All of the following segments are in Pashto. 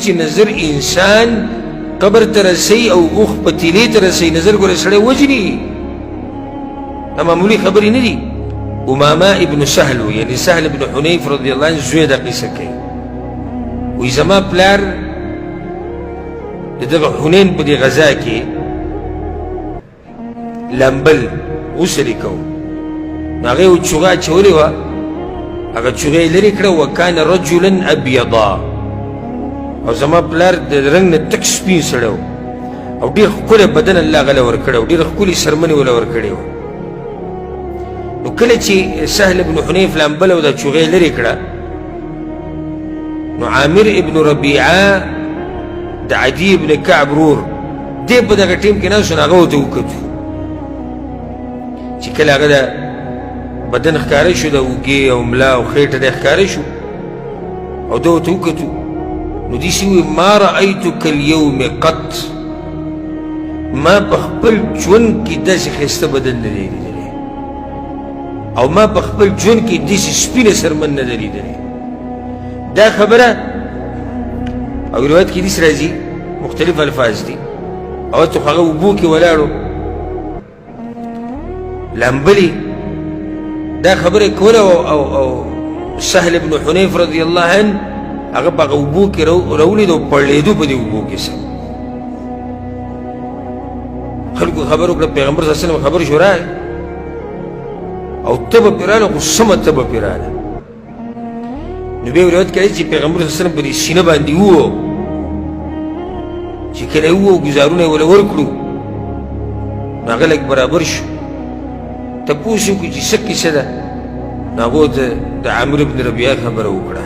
چې نظر انسان قبر ته رسي او اوښ پتیلې ته رسي نظر ګوره سړی وجني دا معمولي خبرې نه دي. امامه ابن سهل یعنی سهل ابن حنیف رضی الله عنه زوی دا قصه کوي وایي زما پلار د دغه حنین په دې غزا کې لمبل غسل یې کوو نو هغه یې چوغه اچولې وه هغه چوغه یې لرې کړه وکان رجلا ابیضا او زما پلار د رنګ نه تک سپین سړی و او ډېر ښکلی بدن الله هغه ورکړی و ډېره ښکلې سرمنې وله ورکړې وه نو کله چې سهل ابن حنیف لامبله او دا چوغه یې لرې کړه نو عامر ابن ربیعه د عدي ابن کعب ورور دی په دغه ټیم کې ناست و نو هغه ورته وکتو چې کله هغه د بدن ښکاره شو د اوږې او ملا او خېټه دی ښکاره شو او ده ورته وکتو نو داسې ووایي ما رأیتک اليوم قط ما په خپل ژوند کې داسې ښایسته بدن نه دی لیدلی او ما په خپل ژوند کې داسې سپینه سرمن نه ده لیدلی دا خبره او روایت کې داسې راځي مختلف الفاظ دي او ته هغه اوبو کې ولاړو لامبلي دا خبره کوله او سهل ابن حنیف رضی الله عنه هغه په هغه اوبو کې راولید او پړلېدو په دې اوبو کې سم خلکو خبر وکړه پیغمبر صلی الله علیه وسلم خبر شو راغی او تبه پرې راغله خو سمه تبه پرې راغله نو بیا روایت کوي چې پیغمبر صلی الله علیه وسلم په دې سینه باندې ووه چې کله یې ووه ګزارونه یې وله ورکړو نو هغه لږ برابر شو تپوس یې وکړو چې څه کیسه ده نو هغو د عامر بن ربیعه خبره وکړه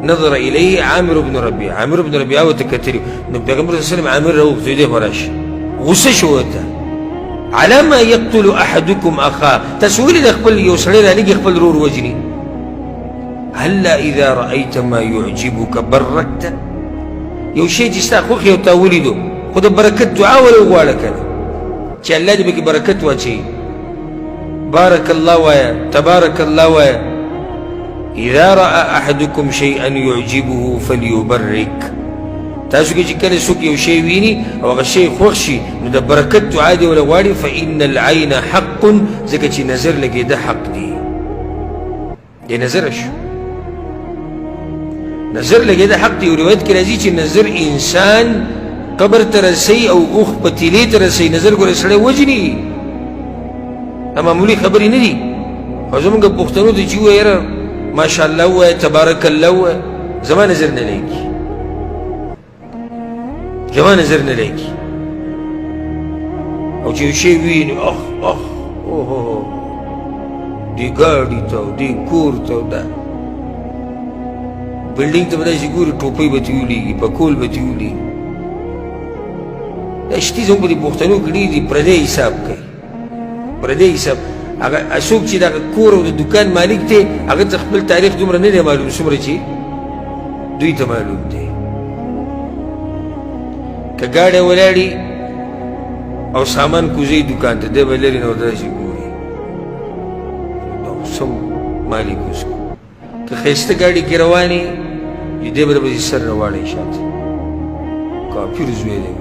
نظر الیه عامر بن ربیعه عامر بن ربیعه ورته کتلي نو پیغمبر صلی الله علیه وسلم عامر راوغوښتو دی خو راشه غوسه شو ورته على ما يقتل احدكم اخاه تاسو ولې د خپل یو سړی رالېږي خپل ورور وجني هلا اذا رايت ما يعجبك بركته یو شی چې ستا خوښ یو تا ولیدو خو د برکت دعا وله وغواړه کنه چې الله دې پکې برکت واچوي بارك الله وایه تبارك الله وایه اذا راى احدكم شيئا يعجبه فليبرك تاسو کې چې کله څوک یو شی ویني او هغه شی خوښ شي نو د برکت دعا دې وله غواړي فان العين حق ځکه چې نظر لګېده حق دی دې نظره شو نظر لګېده حق دی روایت کې راځي چې نظر انسان قبر ته رسي او اوښ پتیلې ته رسي نظر ګوره سړی وجني دا معمولي خبرې نه دي او زمونږ پښتنو ته چې ووایه یاره ماشاءالله ووایه تبارک الله ووایه زما نظر نه لګي زما نظر نه لګي او چې یو شی ویني اخ اخ اوهو دې ګاډي ته او دې کور ته او دا بلډینګ ته به داسې ګوري ټوپۍ به ترې ولیږي پکول به ترې ولیږي دا شتي زموږ په دې پښتنو کې ډېر دي پردی حساب کوي پردی حساب هغه څوک چې دغه کور او د دوکان مالک دی هغه ته خپل تاریخ دومره نه دی معلوم څومره چې دوی ته معلوم دی که ګاډی ولاړي او سامان کوزوي دوکان ته دی به لرې نه ورته داسې ګوري سم مالک اوس که ښایسته ګاډي کې روانې چې دی به د بسې سر راواړی شاته کافر زوی دی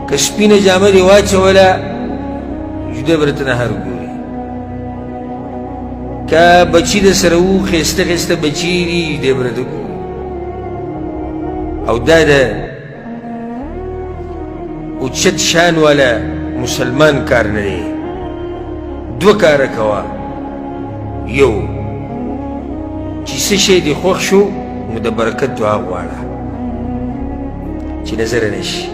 که سپینه جامه دې واچوله چې دی به راته نهر ګوري که بچي د سره وو ښایسته ښایسته بچي دي دی به راته ګوري او دا د اوچت شان والا مسلمان کار نه دی دوه کاره کوه یو چې څه شی دې خوښ شو نو د برکت دعا غواړه چې نظر نه شي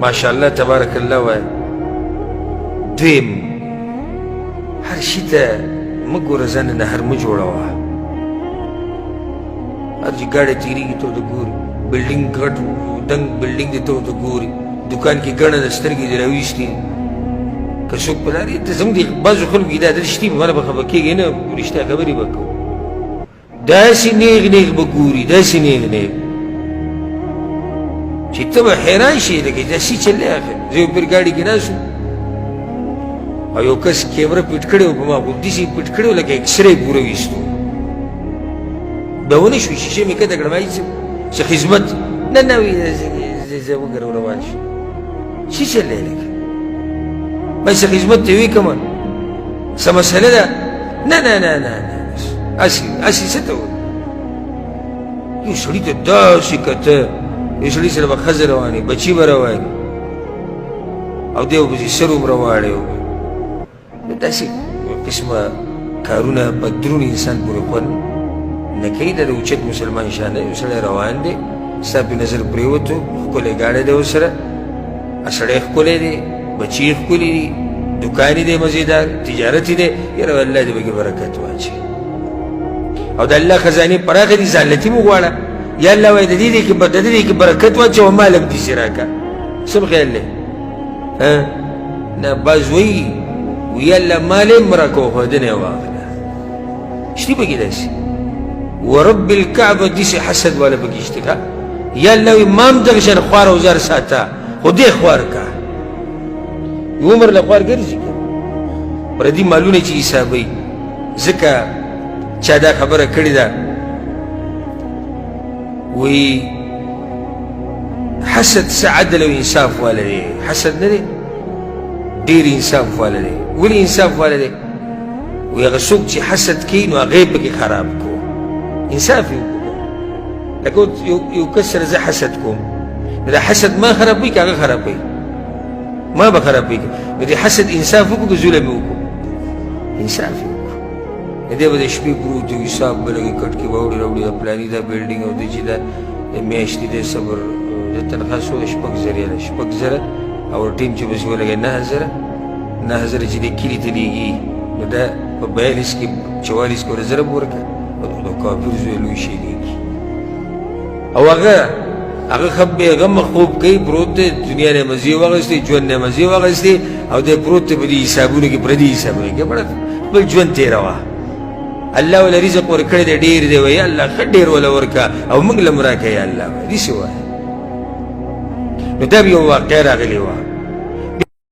ماشاءالله تبارک الله وایه دویم هر شي ته مه ګوره ځان نه هر مه جوړوه هر چې ګاډی تېرېږي ته ورته ګوري بلډینګ غټ دنګ بلډینګ دی ته ورته ګوري دوکان کې ګڼه د سترګې دې راویستې که څوک په لارې ته زموږ د بعضو خلکو کې دا رښتې په مانا به خفه کېږي نه رښتیا خبرې به کوو داسې نیغ نیغ به ګوري داسې نیغ نیغ چې ته به حیران شې لکه داسې چلې اخر زه یو پیر ګاډي کې ناست او یو کس کیمره پټ کړی و په ما خو داسې پټ کړی و لکه اکسرې پوره ویستو بیا ونه شوې شیشې مې کته کړم چې خدمت نه نه وي زه وګرو روان شو څه چلې لکه ما چې خدمت ته وي کومه څه مسله ده نه نه نه نه اسې څه ته وایي یو سړي ته داسې کته یو سړي سره به ښځه روانې بچي به روانې او دی به پسې سر هم راواړی داسې قسمه کارونه په دروند انسان پورې خوند نه کوي دا د اوچت مسلمان شان دی یو سړی روان دی ستا پې نظر پرېوتو ښکلی ګاډی دی ورسره سړی ښکلی دی بچي ښکلي دي دوکان دی مزېدار تجارت دی یاره الله دې پکې برکت واچوي او د الله خزانې پراخې دي ځانلتي مو غواړه یا الله وایي د دې کې برکت واچوه ما لږ پیسې راکړه څه خیال دی نه بعض وایي یا الله مال یې م راکوه ښودنه یې واخله شتي پکې داسې ورب الکعبه داسې حسد والا پکې شته که یا الله وایي ما هم دغه شان خوار او زار ساته خو دې خوار که یو عمر له خوار ګرځي که پردي مالونه چې حسابوي ځکه چا دا خبره کړې ده وی حسد څه عدل او انصاف والا دی حسد نه دی ډېر انصاف والا دی ولې انصاف والا دی وی هغه څوک چې حسد کوي نو هغه یې پکې خراب کو انصاف یې وکړو لکه یو کس سره زه حسد کوم نو دا حسد ما خرابوي که هغه خرابوي ما به خرابوي نو د حسد انصاف وکړو که ظلم یې وکړو انصاف یې وکړو دی به د شپې پروت یو حساب به لږې کټ کې به وړي راوړي د پلاني دا بلډینګ او دی چې دا میاشتې دی صبر د تنخوا څو ده 6,000 ده 6,000 او ټیم چې بس ولګوي 9,000 9,000 چې دی کلي ته لیږي نو دا په 42 کې 44 کې ورځ ضرب ورکړه د کافر زوی لوی شی لیږي او هغه خب بېغمه خوب کوي پروت دی دنیا نه مزې واخیستې ژوند نه مزې واخیستې او دی پروت دی په دې حسابونو کې پردي حسابونه کې بړه خپل ژوند تېروه الله ولا رزق ورکړی دی ډېر دی وایي الله ښه ډېر وله ورکړه او موږ له هم راکړه یا الله وایي داسې وایي نو دا به یو واقع راغلې وه